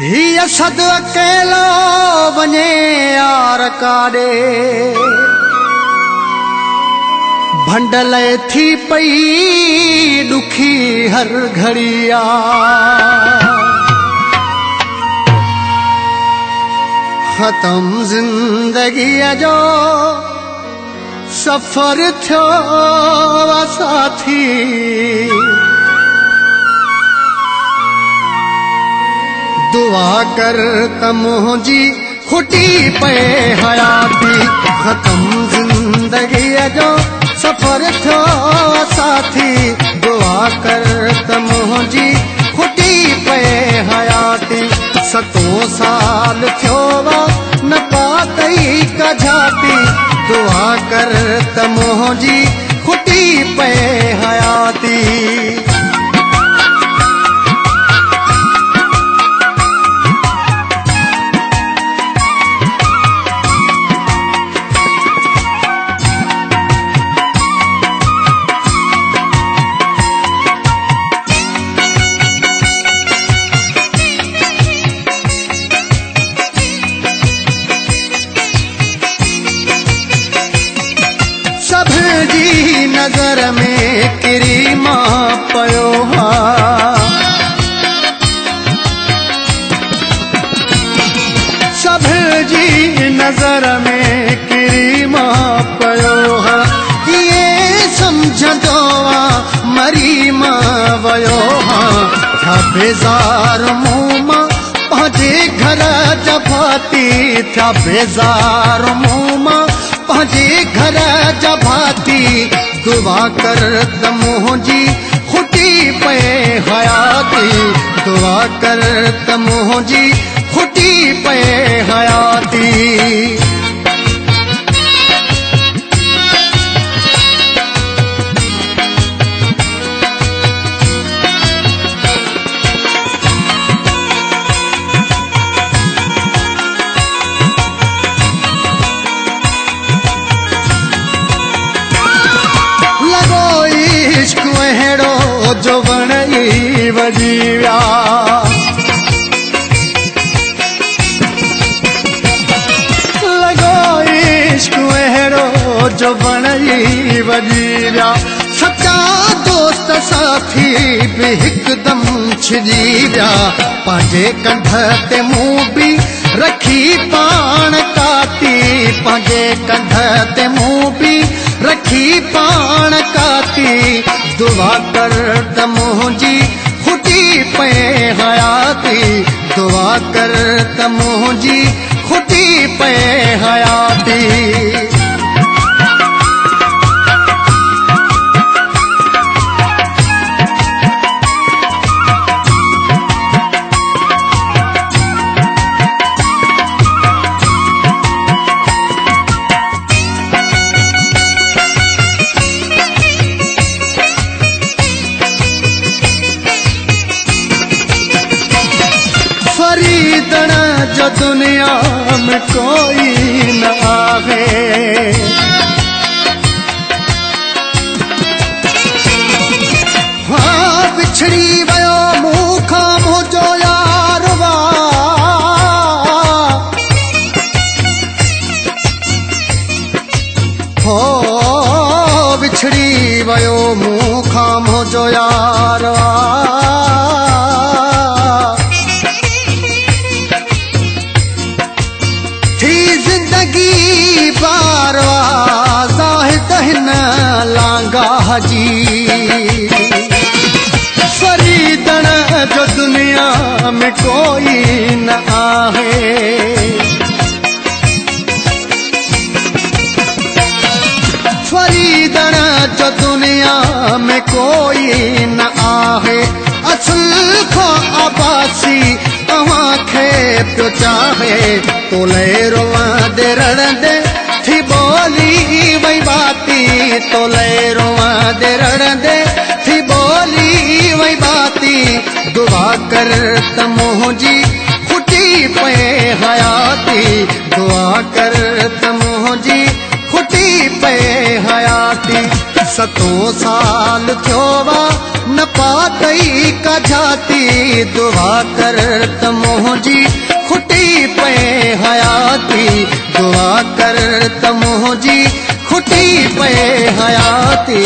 हीअ सद अकेलो वञे यार काॾे भंडल थी पई ॾुखी हर घड़िया ख़त्म ज़िंदगीअ जो सफ़र थियो साथी दुआ कर त मुंहिंजी खुटी पे हयाती ख़त्म ज़िंदगीअ जो सफ़र थियो साथी दुआ कर त मुंहिंजी खुटी पे हयाती 7 साल थियो न पातई कझाती दुआ कर त मुंहिंजी खुटी पे हयाती जी नजर में किरी मां पयो हा सब जी नजर में किरी मां पयो हा ये समझंदो मरी मां वयो हा था बेज़ार मुंह मां पंहिंजे घर जा भाती था बेज़ार मुंह मां पंहिंजे घर जा भाती दुआ कर त मुंहिंजी खुटी पे हयाती दुआ कर त मुंहिंजी खुटी पे हयाती इश्क अहिड़ो जो वण ई वॼी विया लॻो इश्क अहिड़ो जो वण ई वॼी विया सच्चा दोस्त साथी बि हिकदमि छिॼी विया पंहिंजे कंठ ते मुंहुं बि रखी पाण काती पंहिंजे कंठ ते मुंहुं बि रखी पाण काती दुआ कर त मुंहिंजी खुटी पे हयाती दुआ कर त मुंहिंजी खुटी पे हयाती फरीदण जो दुनिया में कोई न आहे हाँ बिछड़ी वयो मुंह खां मुंहिंजो यार वा हो बिछड़ी वयो मुंह खां मुंहिंजो यार वा जिंदगी बारवा ज़ाहिद हिन लांगा जी फरीदण जो दुनिया में कोई न आहे फरीदण जो दुनिया में कोई न आहे असुल खां आबासी तव्हांखे पियो चाहे तोले रोवंदे रड़ंदे थी बोली वई बाती तोले रोवंदे रड़ंदे थी बोली वई बाती दुआ कर त मुंहिंजी खुटी पे हयाती दुआ कर त मुंहिंजी खुटी पे हयाती 7 साल थियो न पातई का जाती दुआ कर त मुंहिंजी खुटी पे हयाती दुआ कर त मुंहिंजी खुटी पे हयाती